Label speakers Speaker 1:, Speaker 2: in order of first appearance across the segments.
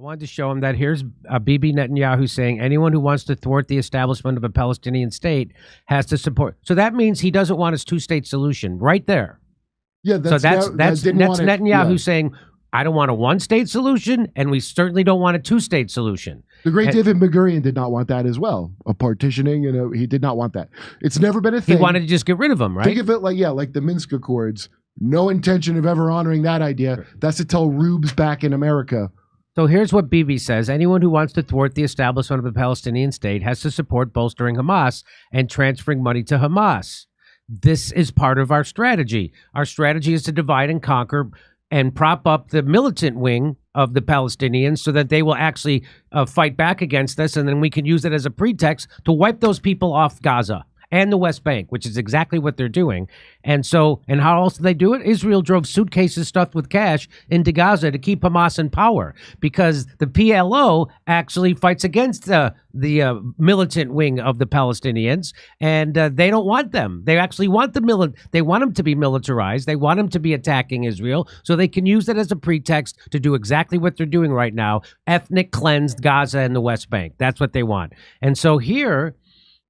Speaker 1: I wanted to show him that here's Bibi Netanyahu saying anyone who wants to thwart the establishment of a Palestinian state has to support. So that means he doesn't want his two-state solution right there.
Speaker 2: Yeah, that's
Speaker 1: Netanyahu saying, I don't want a one-state solution, and we certainly don't want a two-state solution.
Speaker 2: The great David Ben-Gurion did not want that as well. A partitioning, he did not want that. It's never been a thing.
Speaker 1: He wanted to just get rid of them, right?
Speaker 2: Think of it like the Minsk Accords. No intention of ever honoring that idea. Sure. That's to tell rubes back in America.
Speaker 1: So here's what Bibi says. Anyone who wants to thwart the establishment of a Palestinian state has to support bolstering Hamas and transferring money to Hamas. This is part of our strategy. Our strategy is to divide and conquer and prop up the militant wing of the Palestinians so that they will actually fight back against us, and then we can use it as a pretext to wipe those people off Gaza and the West Bank, which is exactly what they're doing. And how else do they do it? Israel drove suitcases stuffed with cash into Gaza to keep Hamas in power, because the PLO actually fights against the militant wing of the Palestinians, and they don't want them. They actually want they want them to be militarized. They want them to be attacking Israel, so they can use it as a pretext to do exactly what they're doing right now: ethnic cleanse Gaza and the West Bank. That's what they want. And so here,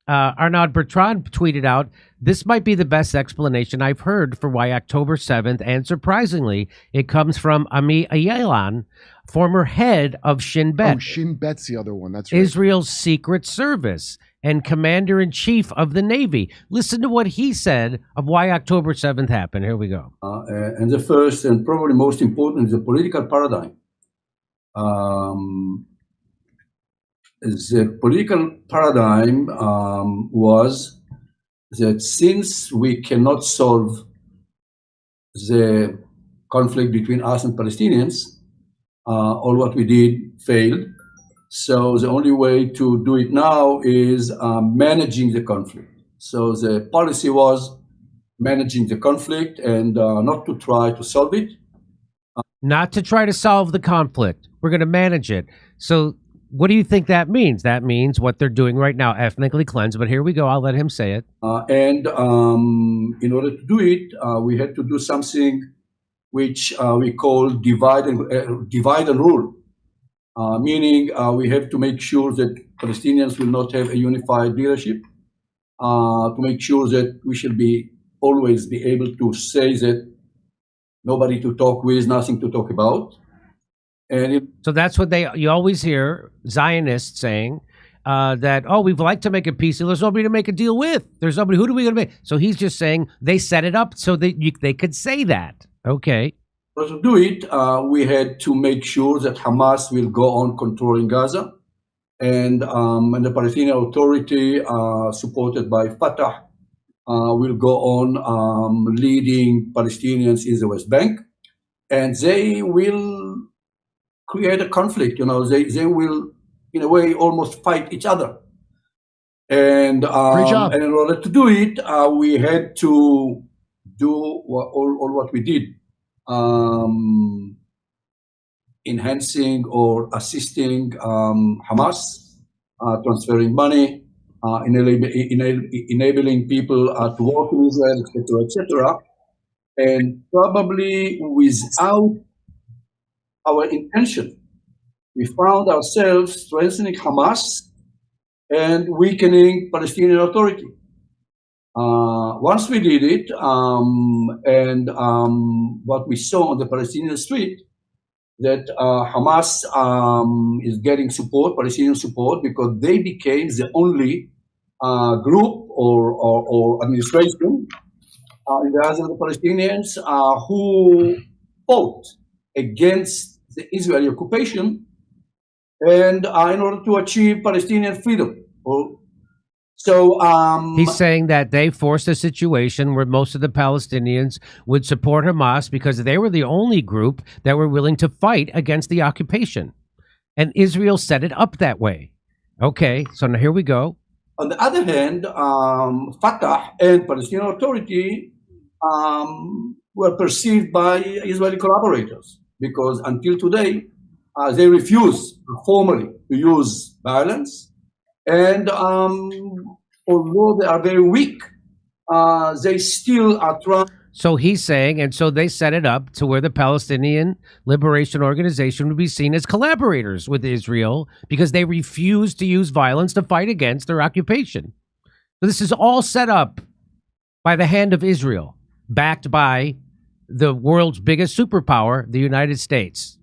Speaker 1: Arnaud Bertrand tweeted out, "This might be the best explanation I've heard for why October 7th, and surprisingly, it comes from Ami Ayelan, former head of Shin Bet."
Speaker 2: Oh, Shin Bet's the other one. That's right.
Speaker 1: Israel's Secret Service and Commander-in-Chief of the Navy. Listen to what he said of why October 7th happened. Here we go.
Speaker 3: And the first and probably most important is the political paradigm. The political paradigm was that since we cannot solve the conflict between us and Palestinians, all what we did failed. So the only way to do it now is managing the conflict. So the policy was managing the conflict and not to try to solve it.
Speaker 1: Not to try to solve the conflict. We're going to manage it. So what do you think that means? That means what they're doing right now, ethnically cleanse. But here we go. I'll let him say it.
Speaker 3: And in order to do it, we had to do something which we call divide and rule. Meaning we have to make sure that Palestinians will not have a unified leadership. To make sure that we should always be able to say that nobody to talk with, nothing to talk about.
Speaker 1: So that's what you always hear Zionists saying, that, we'd like to make a peace deal. There's nobody to make a deal with. There's nobody. Who do we going to make? So he's just saying they set it up so that they could say that. Okay.
Speaker 3: But to do it, we had to make sure that Hamas will go on controlling Gaza, and the Palestinian Authority, supported by Fatah, will go on leading Palestinians in the West Bank, and they will create a conflict. They will, in a way, almost fight each other. And
Speaker 2: great job.
Speaker 3: And in order to do it, we had to do all what we did, enhancing or assisting Hamas, transferring money, enabling people to work in Israel, etc., etc. And probably without our intention, we found ourselves strengthening Hamas and weakening Palestinian Authority. Once we did it, and what we saw on the Palestinian street, that Hamas is getting support, Palestinian support, because they became the only group or administration in the eyes of the Palestinians who fought against the Israeli occupation, and in order to achieve Palestinian freedom. So
Speaker 1: he's saying that they forced a situation where most of the Palestinians would support Hamas because they were the only group that were willing to fight against the occupation, and Israel set it up that way. Okay, so now here we go.
Speaker 3: On the other hand, Fatah and Palestinian Authority were perceived by Israeli collaborators, because until today, they refuse formally to use violence. And although they are very weak, they still are trying.
Speaker 1: So he's saying, and so they set it up to where the Palestinian Liberation Organization would be seen as collaborators with Israel because they refuse to use violence to fight against their occupation. So this is all set up by the hand of Israel, backed by the world's biggest superpower, the United States.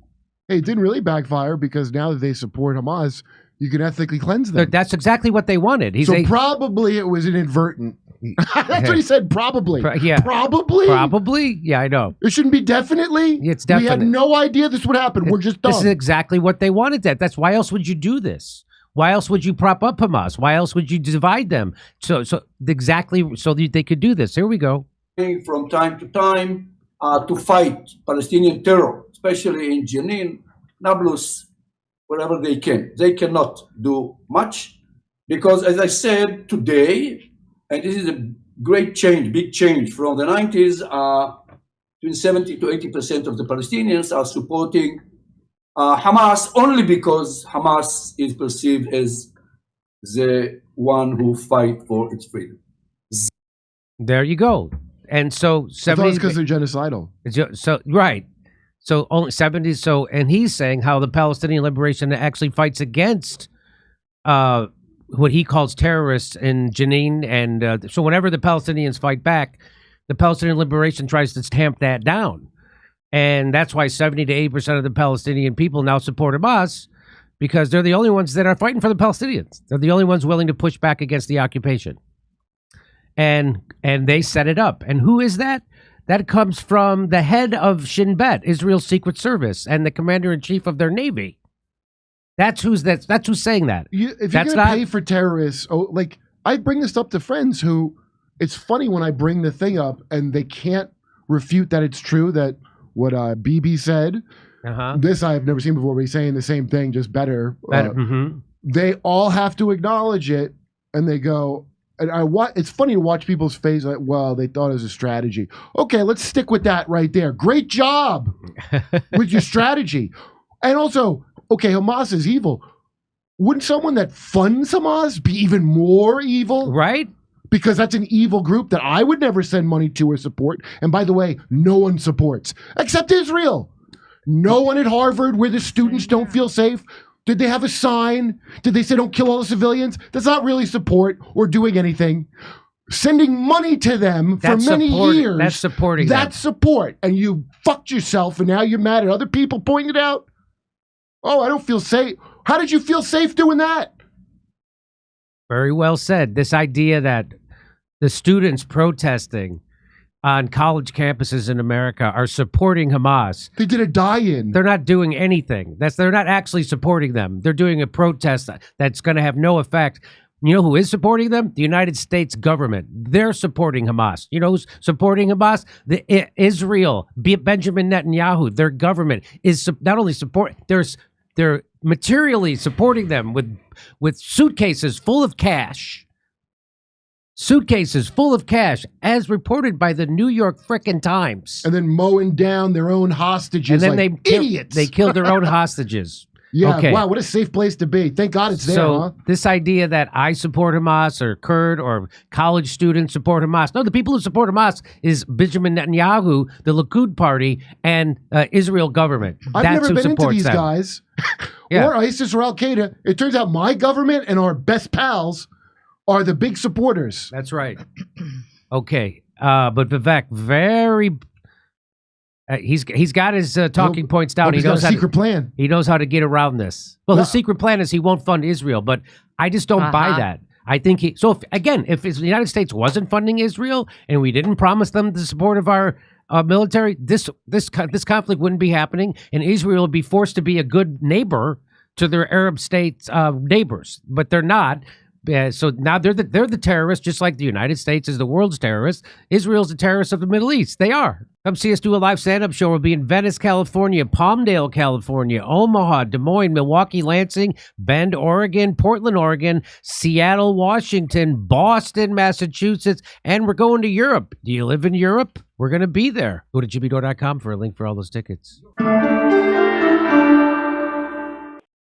Speaker 2: Hey, it didn't really backfire because now that they support Hamas, you can ethically cleanse them.
Speaker 1: That's exactly what they wanted.
Speaker 2: Probably it was inadvertent. That's what he said, probably.
Speaker 1: Yeah.
Speaker 2: Probably?
Speaker 1: Probably? Yeah, I know.
Speaker 2: It shouldn't be definitely?
Speaker 1: It's definite.
Speaker 2: We had no idea this would happen. We're just dumb.
Speaker 1: This is exactly what they wanted. That's why else would you do this? Why else would you prop up Hamas? Why else would you divide them? So exactly so that they could do this. Here we go.
Speaker 3: From time to time to fight Palestinian terror, especially in Jenin, Nablus, wherever they can. They cannot do much because, as I said today, and this is a great change, big change from the 90s, between 70 to 80% of the Palestinians are supporting Hamas only because Hamas is perceived as the one who fight for its freedom.
Speaker 1: There you go. And so 70
Speaker 2: because they're genocidal.
Speaker 1: So right. So only 70. So and he's saying how the Palestinian Liberation actually fights against what he calls terrorists in Jenin, and so whenever the Palestinians fight back, the Palestinian Liberation tries to tamp that down, and that's why 70 to 80% of the Palestinian people now support Hamas because they're the only ones that are fighting for the Palestinians. They're the only ones willing to push back against the occupation, and they set it up. And who is that? That comes from the head of Shin Bet, Israel's Secret Service, and the commander-in-chief of their Navy. That's who's saying that.
Speaker 2: If you're going to pay for terrorists, like I bring this up to friends who, it's funny when I bring the thing up and they can't refute that it's true that what Bibi said. This I have never seen before, but he's saying the same thing, just better. They all have to acknowledge it, and they go. And it's funny to watch people's face like, well, they thought it was a strategy. Okay, let's stick with that right there. Great job with your strategy. And also, okay, Hamas is evil. Wouldn't someone that funds Hamas be even more evil?
Speaker 1: Right.
Speaker 2: Because that's an evil group that I would never send money to or support. And by the way, no one supports, except Israel. No one at Harvard where the students don't feel safe. Did they have a sign? Did they say don't kill all the civilians? That's not really support or doing anything. Sending money to them for many years.
Speaker 1: That's supporting them.
Speaker 2: That's support. And you fucked yourself and now you're mad at other people pointing it out. Oh, I don't feel safe. How did you feel safe doing that?
Speaker 1: Very well said. This idea that the students protesting on college campuses in America are supporting Hamas.
Speaker 2: They did a die-in.
Speaker 1: They're not doing anything. They're not actually supporting them. They're doing a protest that's going to have no effect. You know who is supporting them? The United States government. They're supporting Hamas. You know who's supporting Hamas? Israel, Benjamin Netanyahu. Their government is not only they're materially supporting them with suitcases full of cash. Suitcases full of cash, as reported by the New York frickin' Times.
Speaker 2: And then mowing down their own hostages. And then idiots.
Speaker 1: They killed their own hostages.
Speaker 2: Yeah,
Speaker 1: okay.
Speaker 2: Wow, what a safe place to be. Thank God it's there,
Speaker 1: So this idea that I support Hamas or Kurd or college students support Hamas. No, the people who support Hamas is Benjamin Netanyahu, the Likud party, and Israel government.
Speaker 2: I've
Speaker 1: That's
Speaker 2: never
Speaker 1: who
Speaker 2: been into
Speaker 1: supports
Speaker 2: these
Speaker 1: them.
Speaker 2: guys. Or ISIS or Al-Qaeda. It turns out my government and our best pals are the big supporters.
Speaker 1: That's right. Okay. But Vivek, very... he's got his talking points down.
Speaker 2: He knows got a secret plan.
Speaker 1: He knows how to get around this. Well, his secret plan is he won't fund Israel, but I just don't buy that. I think if the United States wasn't funding Israel and we didn't promise them the support of our military, this conflict wouldn't be happening, and Israel would be forced to be a good neighbor to their Arab states neighbors, but they're not. So now they're the terrorists, just like the United States is the world's terrorist. Israel's the terrorist of the Middle East. They are. Come see us do a live stand-up show. We'll be in Venice, California, Palmdale, California, Omaha, Des Moines, Milwaukee, Lansing, Bend, Oregon, Portland, Oregon, Seattle, Washington, Boston, Massachusetts, and we're going to Europe. Do you live in Europe? We're going to be there. Go to jimmydore.com for a link for all those tickets.